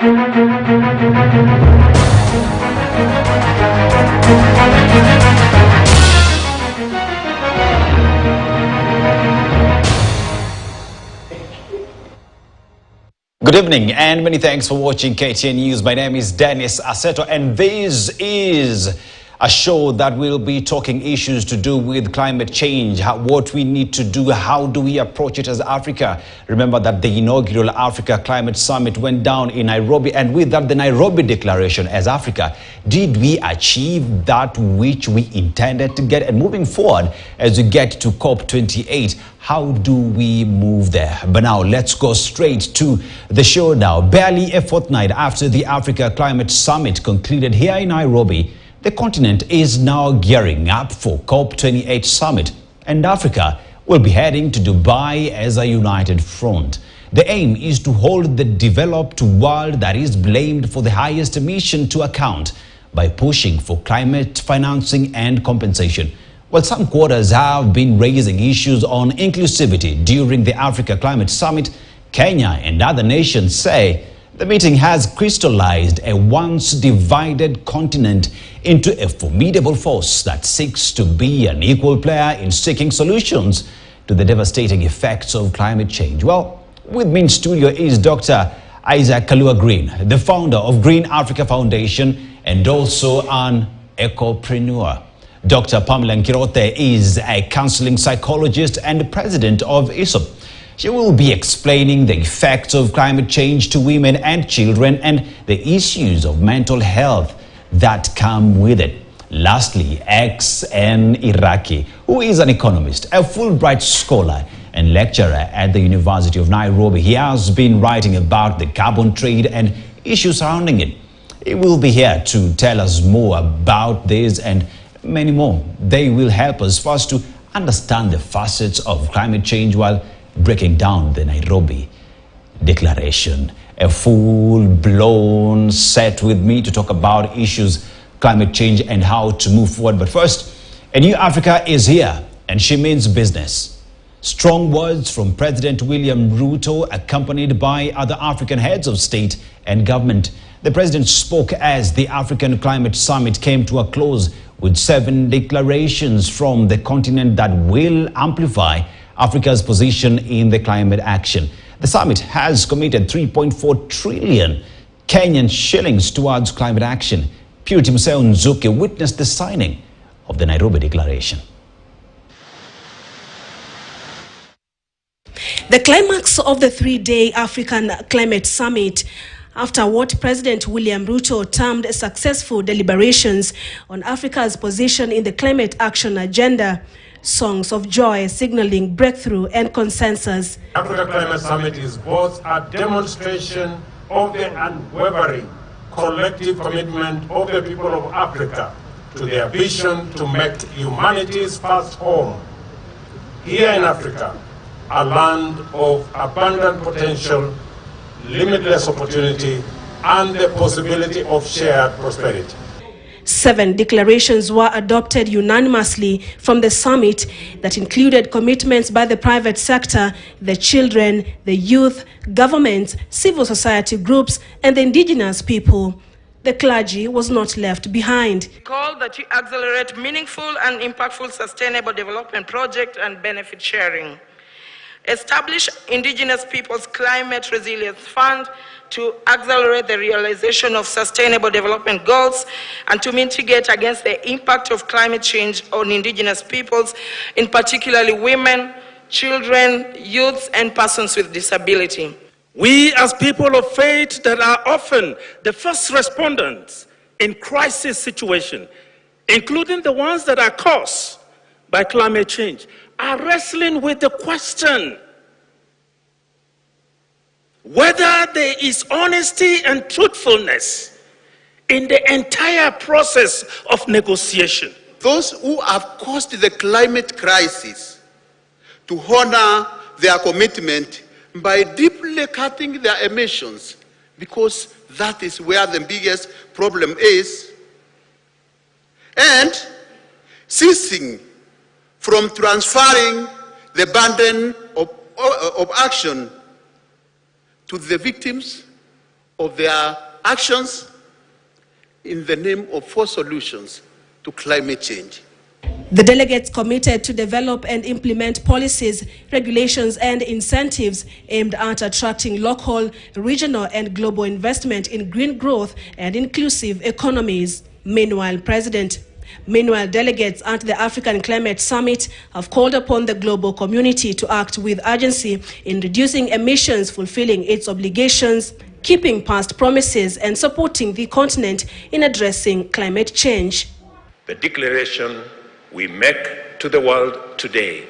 Good evening and many thanks for watching KTN News. My name is Dennis Aseto and this is a show that will be talking issues to do with climate change, what we need to do, how do we approach it as Africa. Remember that the inaugural Africa Climate Summit went down in Nairobi, and with that the Nairobi Declaration as Africa, did we achieve that which we intended to get? And moving forward as we get to COP28, how do we move there? But now let's go straight to the show now. Barely a fortnight after the Africa Climate Summit concluded here in Nairobi, the continent is now gearing up for COP28 summit, and Africa will be heading to Dubai as a united front. The aim is to hold the developed world that is blamed for the highest emission to account by pushing for climate financing and compensation. Well, some quarters have been raising issues on inclusivity during the Africa Climate Summit. Kenya and other nations say the meeting has crystallized a once divided continent into a formidable force that seeks to be an equal player in seeking solutions to the devastating effects of climate change. Well, with me in studio is Dr. Isaac Kalua Green, the founder of Green Africa Foundation and also an ecopreneur. Dr. Pamela Nkirote is a counseling psychologist and president of ISOP. She will be explaining the effects of climate change to women and children and the issues of mental health that come with it. Lastly, XN Iraki, who is an economist, a Fulbright scholar and lecturer at the University of Nairobi. He has been writing about the carbon trade and issues surrounding it. He will be here to tell us more about this and many more. They will help us first to understand the facets of climate change while breaking down the Nairobi Declaration. A full-blown set with me to talk about issues, climate change and how to move forward. But first, a new Africa is here and she means business. Strong words from President William Ruto accompanied by other African heads of state and government. The president spoke as the African Climate Summit came to a close with 7 declarations from the continent that will amplify Africa's position in the climate action. The summit has committed 3.4 trillion Kenyan shillings towards climate action. Purity Museo Nzuki witnessed the signing of the Nairobi Declaration. The climax of the 3-day African Climate Summit, after what President William Ruto termed successful deliberations on Africa's position in the climate action agenda, songs of joy signaling breakthrough and consensus. Africa Climate Summit is both a demonstration of the unwavering collective commitment of the people of Africa to their vision to make humanity's first home here in Africa a land of abundant potential, limitless opportunity, and the possibility of shared prosperity. 7 declarations were adopted unanimously from the summit that included commitments by the private sector, the children, the youth, governments, civil society groups, and the indigenous people. The clergy was not left behind. Call that you accelerate meaningful and impactful sustainable development project and benefit sharing. Establish Indigenous Peoples Climate Resilience Fund to accelerate the realization of sustainable development goals and to mitigate against the impact of climate change on Indigenous peoples, in particularly women, children, youths, and persons with disability. We as people of faith that are often the first respondents in crisis situations, including the ones that are caused by climate change, are wrestling with the question whether there is honesty and truthfulness in the entire process of negotiation. Those who have caused the climate crisis to honor their commitment by deeply cutting their emissions, because that is where the biggest problem is, and ceasing from transferring the burden of action to the victims of their actions in the name of 4 solutions to climate change. The delegates committed to develop and implement policies, regulations and incentives aimed at attracting local, regional and global investment in green growth and inclusive economies. Meanwhile, delegates at the African Climate Summit have called upon the global community to act with urgency in reducing emissions, fulfilling its obligations, keeping past promises and supporting the continent in addressing climate change. The declaration we make to the world today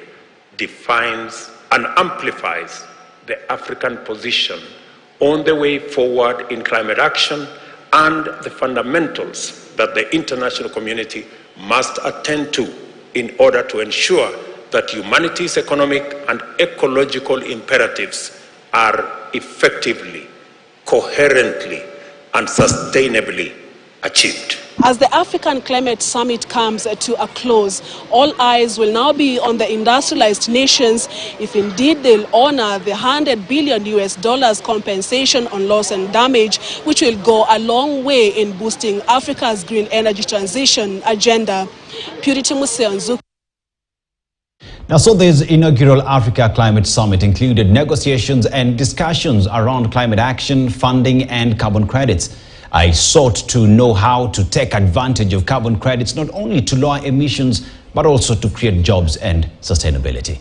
defines and amplifies the African position on the way forward in climate action and the fundamentals that the international community must attend to in order to ensure that humanity's economic and ecological imperatives are effectively, coherently, and sustainably achieved. As the African Climate Summit comes to a close, all eyes will now be on the industrialized nations if indeed they'll honor the $100 billion compensation on loss and damage, which will go a long way in boosting Africa's green energy transition agenda. Purity Museonzu. Now, so this inaugural Africa Climate Summit included negotiations and discussions around climate action, funding and carbon credits. I sought to know how to take advantage of carbon credits, not only to lower emissions, but also to create jobs and sustainability.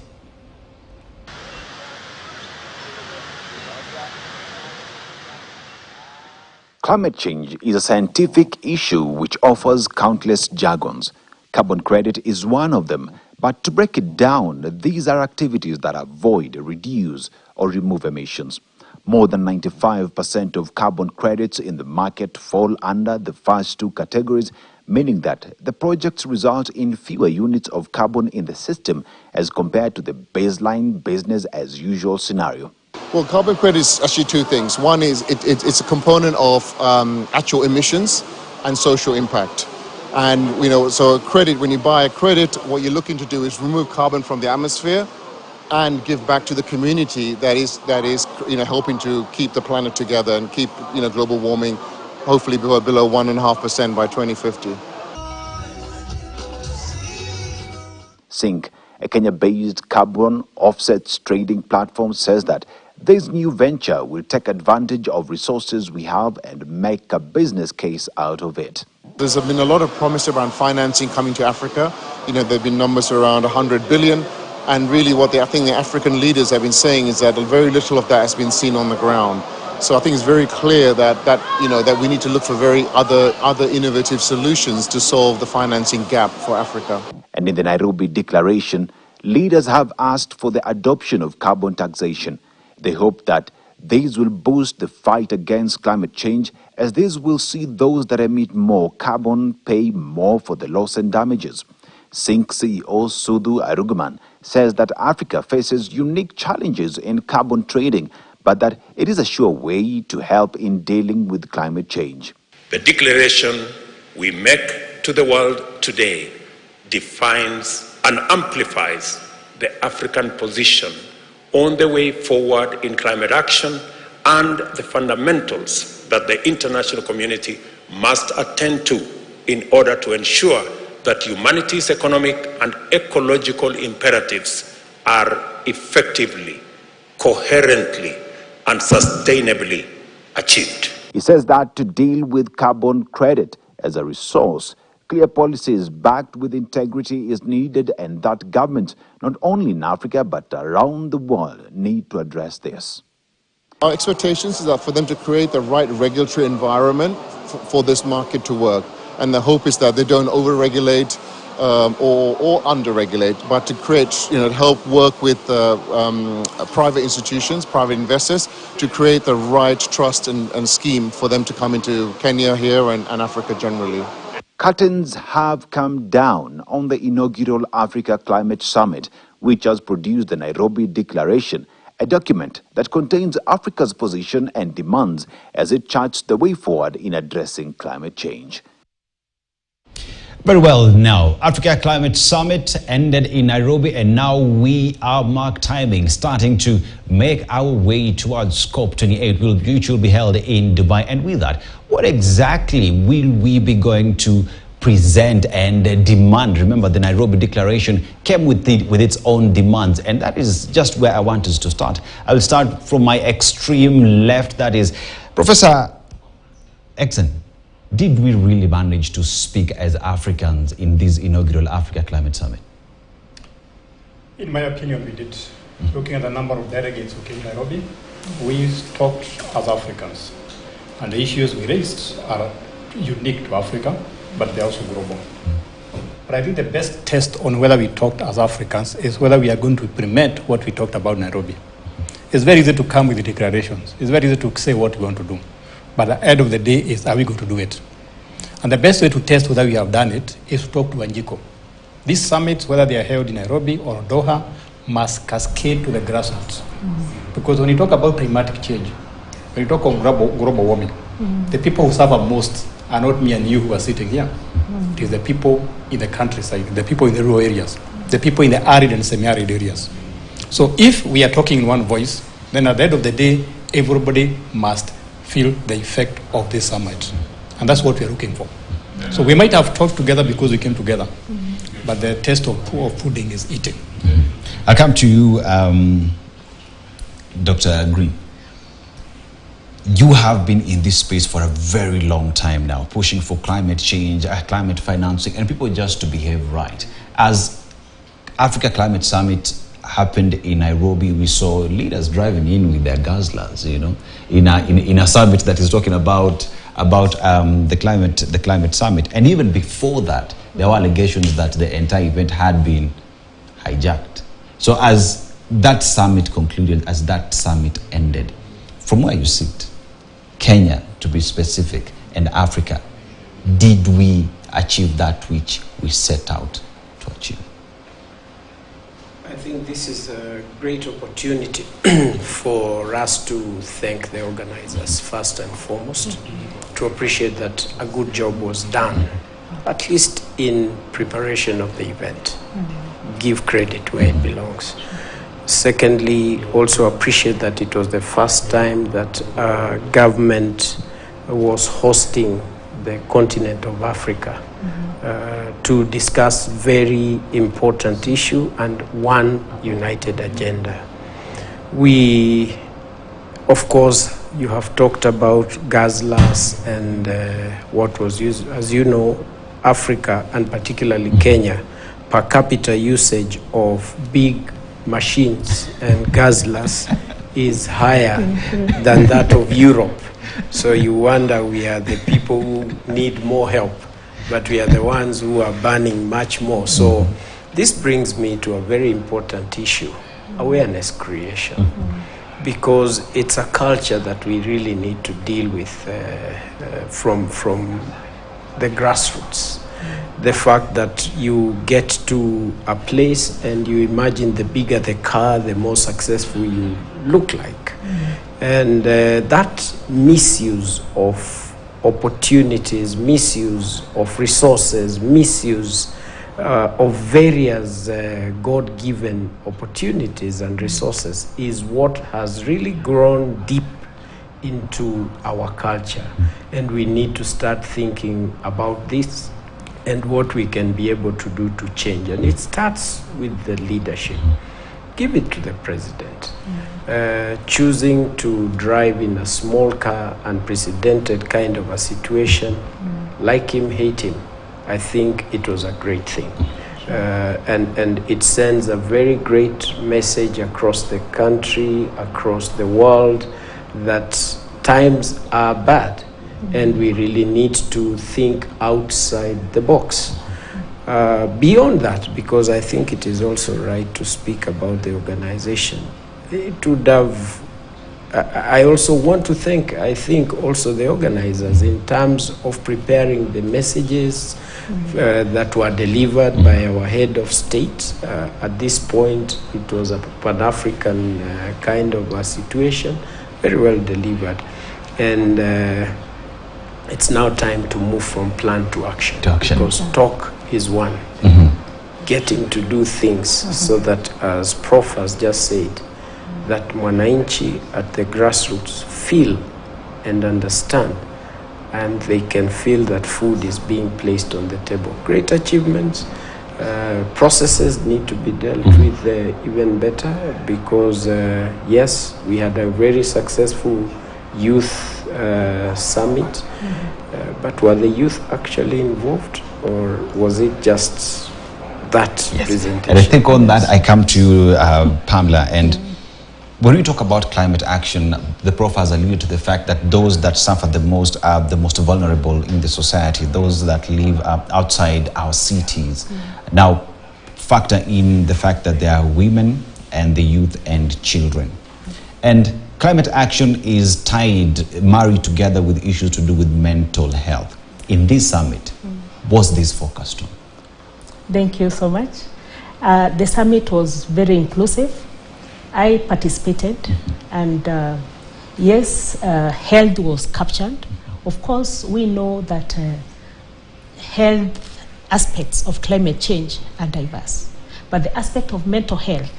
Climate change is a scientific issue which offers countless jargons. Carbon credit is one of them. But to break it down, these are activities that avoid, reduce, or remove emissions. More than 95% of carbon credits in the market fall under the first 2 categories, meaning that the projects result in fewer units of carbon in the system as compared to the baseline business as usual scenario. Well, carbon credit is actually 2 things. One is it's a component of actual emissions and social impact. And, so a credit, when you buy a credit, what you're looking to do is remove carbon from the atmosphere and give back to the community that is helping to keep the planet together and keep global warming hopefully below 1.5% by 2050. Sync, a Kenya-based carbon offsets trading platform, says that this new venture will take advantage of resources we have and make a business case out of it. There's been a lot of promise around financing coming to Africa. There have been numbers around 100 billion. And really what I think the African leaders have been saying is that very little of that has been seen on the ground. So I think it's very clear that we need to look for other innovative solutions to solve the financing gap for Africa. And in the Nairobi declaration, leaders have asked for the adoption of carbon taxation. They hope that these will boost the fight against climate change, as this will see those that emit more carbon pay more for the loss and damages. Sync CEO Sudhu Aruguman says that Africa faces unique challenges in carbon trading, but that it is a sure way to help in dealing with climate change. The declaration we make to the world today defines and amplifies the African position on the way forward in climate action and the fundamentals that the international community must attend to in order to ensure that humanity's economic and ecological imperatives are effectively, coherently, and sustainably achieved. He says that to deal with carbon credit as a resource, clear policies backed with integrity is needed, and that governments, not only in Africa but around the world, need to address this. Our expectations is that for them to create the right regulatory environment for this market to work. And the hope is that they don't over-regulate or under-regulate, but to create, help work with private institutions, private investors, to create the right trust and scheme for them to come into Kenya here and Africa generally. Curtains have come down on the inaugural Africa Climate Summit, which has produced the Nairobi Declaration, a document that contains Africa's position and demands as it charts the way forward in addressing climate change. Very well. Now, Africa Climate Summit ended in Nairobi, and now we are mark timing, starting to make our way towards COP28, which will be held in Dubai. And with that, what exactly will we be going to present and demand? Remember, the Nairobi Declaration came with its own demands, and that is just where I want us to start. I will start from my extreme left, that is Professor Exon. Did we really manage to speak as Africans in this inaugural Africa Climate Summit? In my opinion, we did. Looking at the number of delegates who came to Nairobi, we talked as Africans. And the issues we raised are unique to Africa, but they're also global. But I think the best test on whether we talked as Africans is whether we are going to implement what we talked about in Nairobi. It's very easy to come with the declarations. It's very easy to say what we want to do. But at the end of the day is, are we going to do it? And the best way to test whether we have done it is to talk to Wanjiko. These summits, whether they are held in Nairobi or Doha, must cascade to the grassroots. Because when you talk about climatic change, when you talk of global warming, the people who suffer most are not me and you who are sitting here. It is the people in the countryside, the people in the rural areas, the people in the arid and semi-arid areas. So if we are talking in one voice, then at the end of the day, everybody must feel the effect of this summit. And that's what we are looking for. So we might have talked together because we came together, but the test of pudding is eating. I come to you, Dr. Green. You have been in this space for a very long time now, pushing for climate change, climate financing, and people just to behave right. As Africa Climate Summit happened in Nairobi, we saw leaders driving in with their guzzlers, you know, in a summit that is talking about the climate summit. And even before that, there were allegations that the entire event had been hijacked. So as that summit concluded, as that summit ended, from where you sit, Kenya to be specific, and Africa, did we achieve that which we set out to achieve? I think this is a great opportunity for us to thank the organizers first and foremost, to appreciate that a good job was done, at least in preparation of the event. Give credit where it belongs. Secondly, also appreciate that it was the first time that government was hosting the continent of Africa to discuss very important issue and one united agenda. We, of course, you have talked about guzzlers and what was used. As you know, Africa and particularly Kenya, per capita usage of big machines and guzzlers is higher than that of Europe. So you wonder, we are the people who need more help, but we are the ones who are burning much more. So this brings me to a very important issue, awareness creation, because it's a culture that we really need to deal with from the grassroots. The fact that you get to a place and you imagine the bigger the car, the more successful you look like. And that misuse of opportunities, misuse of resources, misuse of various God-given opportunities and resources is what has really grown deep into our culture. And we need to start thinking about this and what we can be able to do to change. And it starts with the leadership. Give it to the president. Choosing to drive in a small car, unprecedented kind of a situation, like him, hate him, I think it was a great thing. And it sends a very great message across the country, across the world, that times are bad. And we really need to think outside the box. Beyond that, because I think it is also right to speak about the organization, it would have, I also want to thank, I think, also the organizers in terms of preparing the messages that were delivered by our head of state. At this point, it was a Pan-African kind of a situation, very well delivered. And it's now time to move from plan to action. Because talk is one. Getting to do things so that, as Prof has just said, that mwananchi at the grassroots feel and understand, and they can feel that food is being placed on the table. Great achievements. Processes need to be dealt with even better, because yes, we had a very successful youth summit, but were the youth actually involved, or was it just that presentation? And I think on that I come to you, Pamela, and when we talk about climate action, the Prof has alluded to the fact that those that suffer the most are the most vulnerable in the society, those that live outside our cities. Now, factor in the fact that there are women and the youth and children. And climate action is married together with issues to do with mental health. In this summit, what's this focused on? Thank you so much. The summit was very inclusive. I participated, and yes, health was captured. Of course, we know that health aspects of climate change are diverse, but the aspect of mental health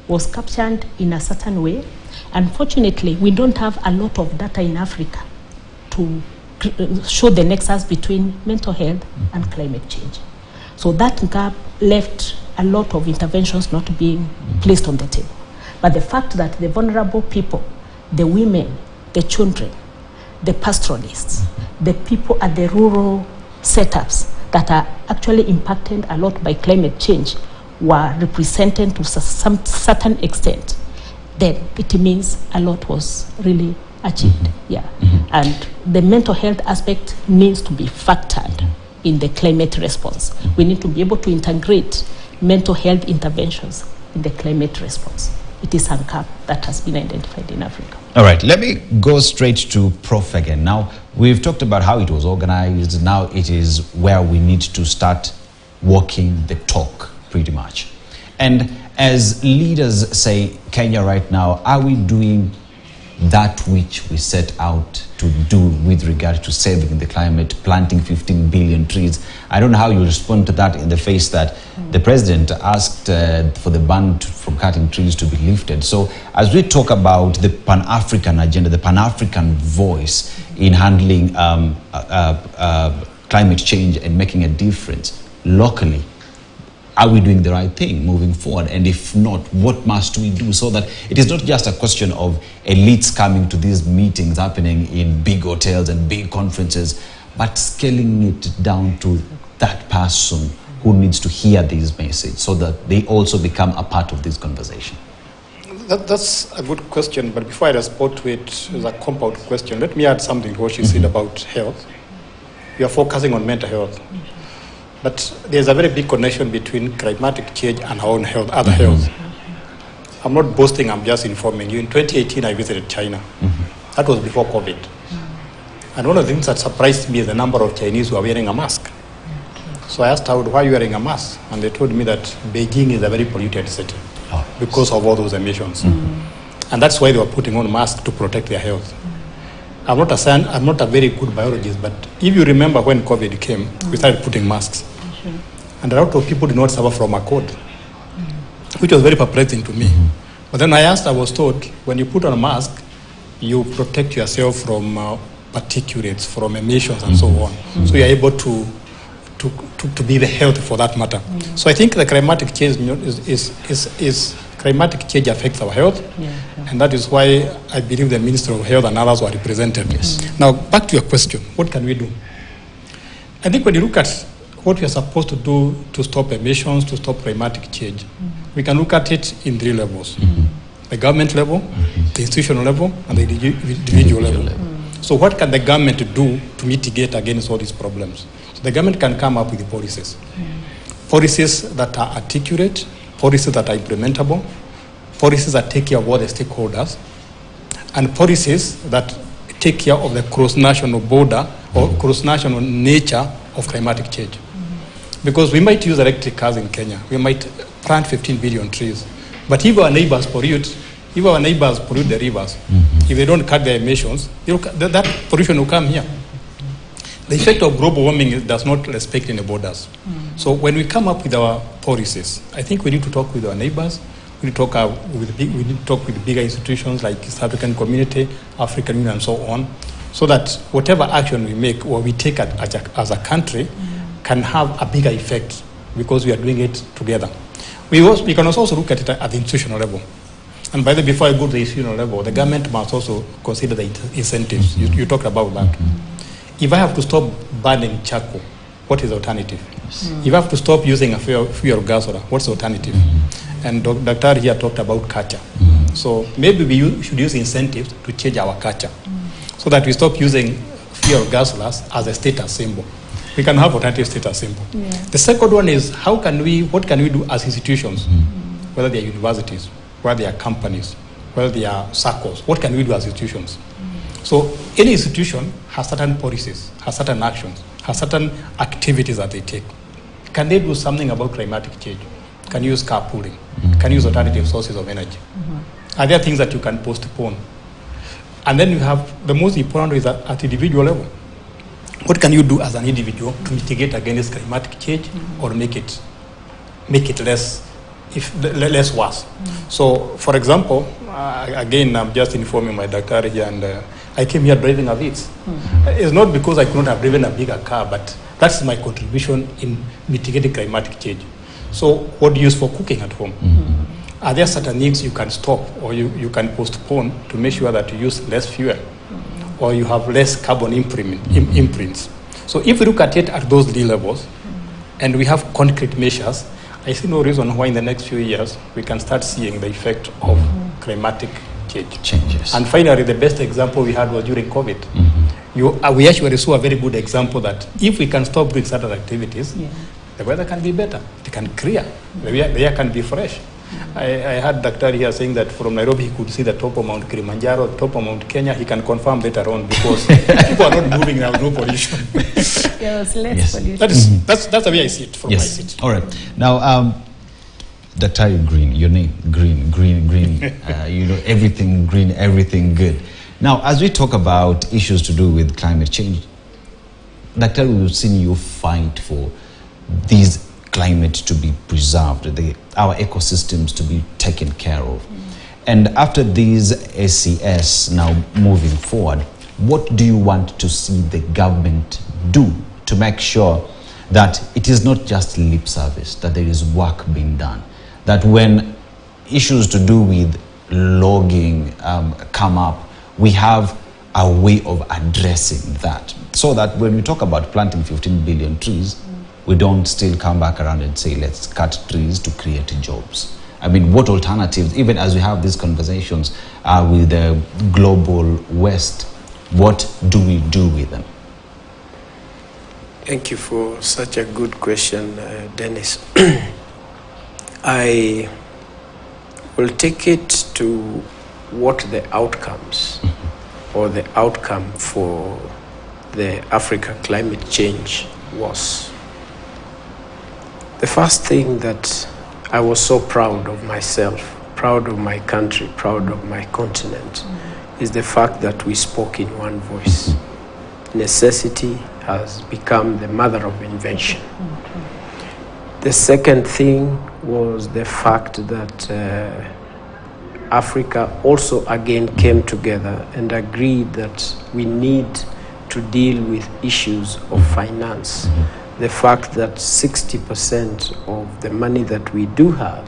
was captured in a certain way. Unfortunately, we don't have a lot of data in Africa to show the nexus between mental health and climate change. So that gap left a lot of interventions not being placed on the table. But the fact that the vulnerable people, the women, the children, the pastoralists, the people at the rural setups that are actually impacted a lot by climate change were represented to some certain extent, then it means a lot was really achieved. And the mental health aspect needs to be factored in the climate response. We need to be able to integrate mental health interventions in the climate response. It is a gap that has been identified in Africa. All right, let me go straight to Prof again. Now, we've talked about how it was organized. Now it is where we need to start walking the talk, pretty much. And as leaders say, Kenya right now, are we doing that which we set out to do with regard to saving the climate, planting 15 billion trees? I don't know how you respond to that in the face that the president asked for the ban from cutting trees to be lifted. So as we talk about the Pan-African agenda, the Pan-African voice in handling climate change and making a difference locally, are we doing the right thing moving forward? And if not, what must we do so that it is not just a question of elites coming to these meetings happening in big hotels and big conferences, but scaling it down to that person who needs to hear this message so that they also become a part of this conversation? That's a good question, but before I respond to it as a compound question, let me add something to what she said about health. We are focusing on mental health. But there's a very big connection between climatic change and our own health, other health. I'm not boasting, I'm just informing you. In 2018, I visited China. That was before COVID. And one of the things that surprised me is the number of Chinese who are wearing a mask. So I asked, why are you wearing a mask? And they told me that Beijing is a very polluted city because of all those emissions. And that's why they were putting on masks to protect their health. I'm not a very good biologist, but if you remember when COVID came, we started putting masks. And a lot of people did not suffer from a cold, which was very perplexing to me. But then I was told, when you put on a mask, you protect yourself from particulates, from emissions and so on. So you're able to be the health for that matter. So I think the climatic change climatic change affects our health, and that is why I believe the Minister of Health and others were represented. Now, back to your question, what can we do? I think when you look at what we are supposed to do to stop emissions, to stop climatic change, we can look at it in 3 levels. The government level, the institutional level, and the individual level. So what can the government do to mitigate against all these problems? So the government can come up with policies. Policies that are articulate, policies that are implementable, policies that take care of all the stakeholders, and policies that take care of the cross-national border or cross-national nature of climatic change. Because we might use electric cars in Kenya, we might plant 15 billion trees, but if our neighbors pollute the rivers, if they don't cut their emissions, that pollution will come here. The effect of global warming does not respect any borders. So when we come up with our policies, I think we need to talk with our neighbors. We need to talk with bigger institutions like East African Community, African Union, and so on, so that whatever action we make or we take as a country can have a bigger effect because we are doing it together. We can also look at it at the institutional level. And by the way, before I go to the institutional level, the government must also consider the incentives. You talked about that. If I have to stop burning charcoal, what is the alternative? If I have to stop using a fuel gas, what's the alternative? And Dr. here talked about culture. So maybe we should use incentives to change our culture so that we stop using fuel gas as a status symbol. We can have alternative status symbol. Yeah. The second one is what can we do as institutions, whether they are universities, whether they are companies, whether they are circles, what can we do as institutions? So any institution has certain policies, has certain actions, has certain activities that they take. Can they do something about climatic change? Can you use carpooling? Can you use alternative sources of energy? Are there things that you can postpone? And then you have the most important is at individual level. What can you do as an individual to mitigate against climatic change or make it less worse? So, for example, again, I'm just informing my doctor here, and I came here driving a Vitz. It's not because I could not have driven a bigger car, but that's my contribution in mitigating climatic change. So, what do you use for cooking at home? Are there certain things you can stop or you can postpone to make sure that you use less fuel or you have less carbon imprints? So, if we look at it at those three levels and we have concrete measures, I see no reason why in the next few years we can start seeing the effect of climatic changes. And finally, the best example we had was during COVID. We actually saw a very good example that if we can stop doing certain activities, the weather can be better. It can clear. The air can be fresh. I had Dr. here saying that from Nairobi he could see the top of Mount Kilimanjaro, top of Mount Kenya. He can confirm later on because people are not moving now, no pollution. Yes, less pollution. That's the way I see it from my seat. All right. Now, Dr. Green, your name, green. Everything green, everything good. Now, as we talk about issues to do with climate change, Dr. we've seen you fight for these climate to be preserved, our ecosystems to be taken care of. And after these ACS now moving forward, what do you want to see the government do to make sure that it is not just lip service, that there is work being done, that when issues to do with logging come up, we have a way of addressing that, so that when we talk about planting 15 billion trees, we don't still come back around and say, let's cut trees to create jobs. I mean, what alternatives, even as we have these conversations with the global West, what do we do with them? Thank you for such a good question, Dennis. I will take it to what the outcomes or the outcome for the Africa climate change was. The first thing that I was so proud of myself, proud of my country, proud of my continent, is the fact that we spoke in one voice. Necessity has become the mother of invention. The second thing was the fact that Africa also again came together and agreed that we need to deal with issues of finance. The fact that 60% of the money that we do have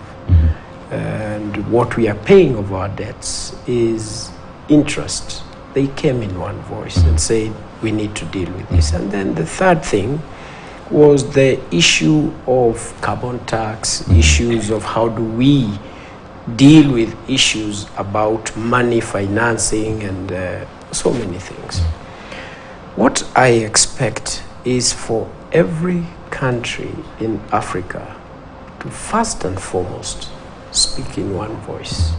and what we are paying of our debts is interest. They came in one voice and said, we need to deal with this. And then the third thing was the issue of carbon tax, issues of how do we deal with issues about money, financing, and so many things. What I expect is for every country in Africa to first and foremost speak in one voice.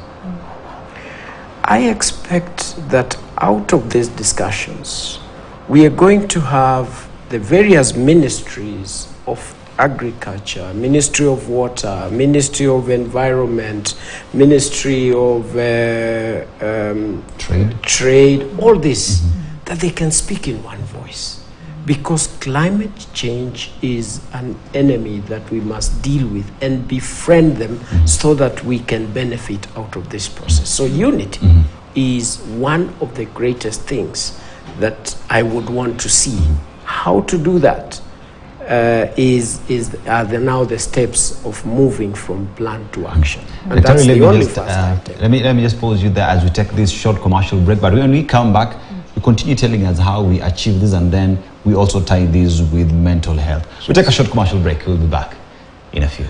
I expect that out of these discussions, we are going to have the various ministries of agriculture, Ministry of Water, Ministry of Environment, Ministry of Trade, all this, that they can speak in one voice. because climate change is an enemy that we must deal with and befriend them so that we can benefit out of this process. So unity is one of the greatest things that I would want to see. How to do that are now the steps of moving from plan to action. And that's the only first item. Let me just pause you there as we take this short commercial break. But when we come back, you continue telling us how we achieve this, and then we also tie this with mental health. We take a short commercial break. We'll be back in a few.